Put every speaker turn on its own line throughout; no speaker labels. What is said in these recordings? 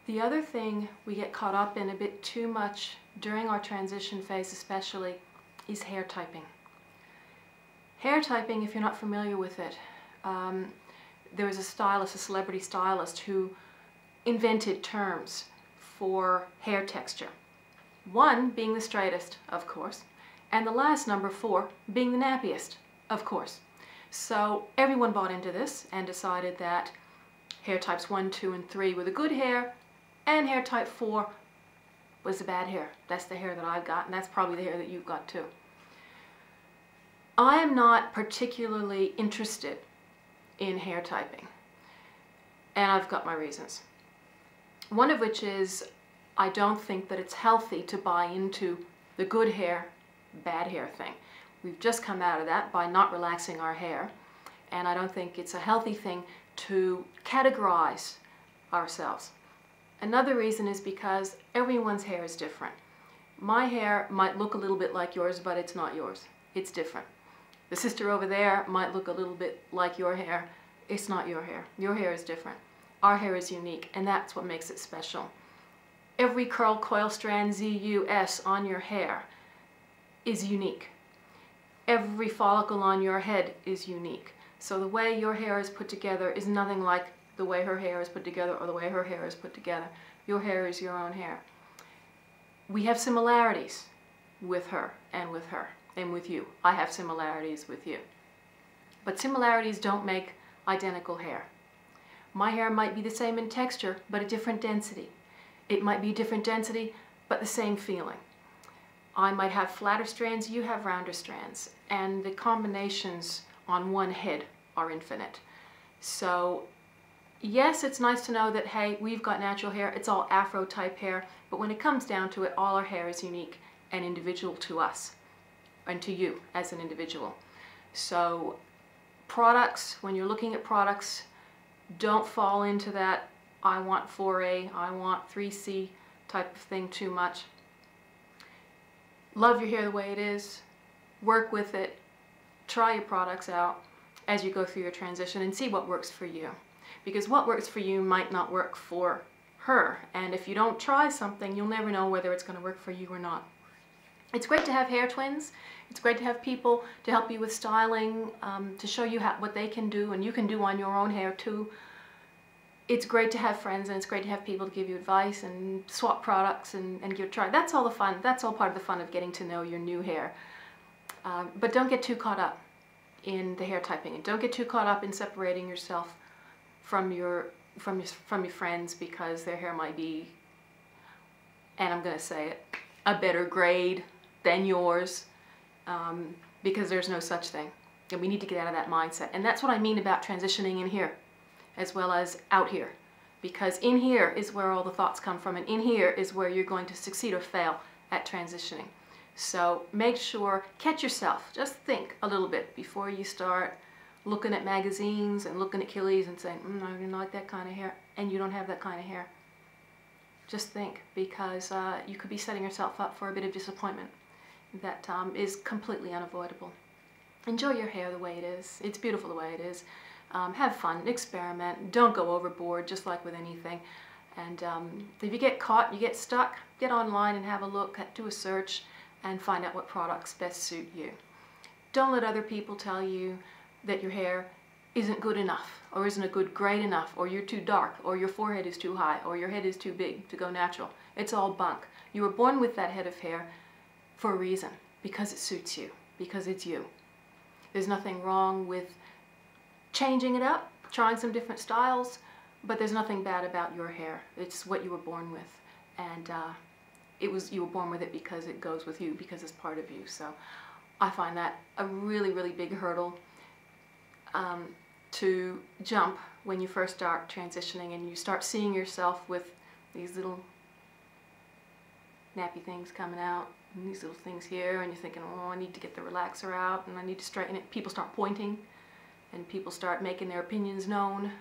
The other thing we get caught up in a bit too much during our transition phase especially is hair typing. Hair typing, if you're not familiar with it, there was a stylist, a celebrity stylist, who invented terms for hair texture. One being the straightest, of course, and the last number 4 being the nappiest, of course. So everyone bought into this and decided that hair types 1, 2, and 3 were the good hair, and hair type 4 was the bad hair. That's the hair that I've got, and that's probably the hair that you've got too. I am not particularly interested in hair typing, and I've got my reasons. One of which is I don't think that it's healthy to buy into the good hair, bad hair thing. We've just come out of that by not relaxing our hair, and I don't think it's a healthy thing to categorize ourselves. Another reason is because everyone's hair is different. My hair might look a little bit like yours, but it's not yours. It's different. The sister over there might look a little bit like your hair. It's not your hair. Your hair is different. Our hair is unique, and that's what makes it special. Every curl, coil, strand, ZUS on your hair is unique. Every follicle on your head is unique. So the way your hair is put together is nothing like the way her hair is put together or the way her hair is put together. Your hair is your own hair. We have similarities with her and with you. I have similarities with you. But similarities don't make identical hair. My hair might be the same in texture, but a different density. It might be a different density, but the same feeling. I might have flatter strands, you have rounder strands, and the combinations on one head are infinite. So yes, it's nice to know that, hey, we've got natural hair, it's all Afro type hair, but when it comes down to it, all our hair is unique and individual to us and to you as an individual. So products, when you're looking at products, don't fall into that I want 4A, I want 3C type of thing too much. Love your hair the way it is, work with it, try your products out as you go through your transition and see what works for you. Because what works for you might not work for her, and if you don't try something, you'll never know whether it's going to work for you or not. It's great to have hair twins. It's great to have people to help you with styling, to show you what they can do and you can do on your own hair too. It's great to have friends, and it's great to have people to give you advice and swap products and give it a try. That's all the fun. That's all part of the fun of getting to know your new hair. But don't get too caught up in the hair typing, and don't get too caught up in separating yourself from your friends because their hair might be, and I'm going to say it, a better grade than yours, because there's no such thing. And we need to get out of that mindset. And that's what I mean about transitioning in here as well as out here, because in here is where all the thoughts come from, and in here is where you're going to succeed or fail at transitioning. So make sure, catch yourself, just think a little bit before you start looking at magazines and looking at Killies and saying, I don't like that kind of hair, and you don't have that kind of hair. Just think, because you could be setting yourself up for a bit of disappointment that is completely unavoidable. Enjoy your hair the way it is. It's beautiful the way it is. Have fun, experiment, don't go overboard, just like with anything. And if you get caught, you get stuck, get online and have a look, do a search, and find out what products best suit you. Don't let other people tell you that your hair isn't good enough, or isn't a good grade enough, or you're too dark, or your forehead is too high, or your head is too big to go natural. It's all bunk. You were born with that head of hair for a reason, because it suits you, because it's you. There's nothing wrong with changing it up, trying some different styles, but there's nothing bad about your hair. It's what you were born with, and you were born with it because it goes with you, because it's part of you. So I find that a really, really big hurdle to jump when you first start transitioning and you start seeing yourself with these little nappy things coming out and these little things here, and you're thinking, oh, I need to get the relaxer out and I need to straighten it. People start pointing and people start making their opinions known,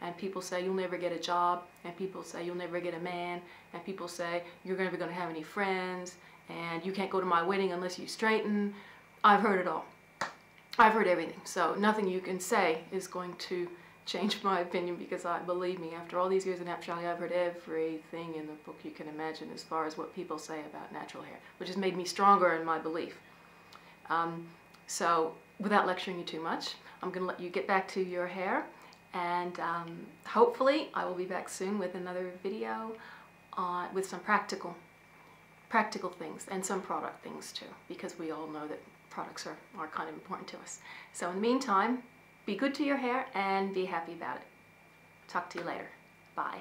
and people say you'll never get a job, and people say you'll never get a man, and people say you're never going to have any friends, and you can't go to my wedding unless you straighten. I've heard it all. I've heard everything, so nothing you can say is going to changed my opinion, because believe me, after all these years of Nappturality, I've heard everything in the book you can imagine as far as what people say about natural hair, which has made me stronger in my belief. So without lecturing you too much, I'm going to let you get back to your hair, and hopefully I will be back soon with another video with some practical things and some product things too, because we all know that products are kind of important to us. So in the meantime, be good to your hair and be happy about it. Talk to you later. Bye.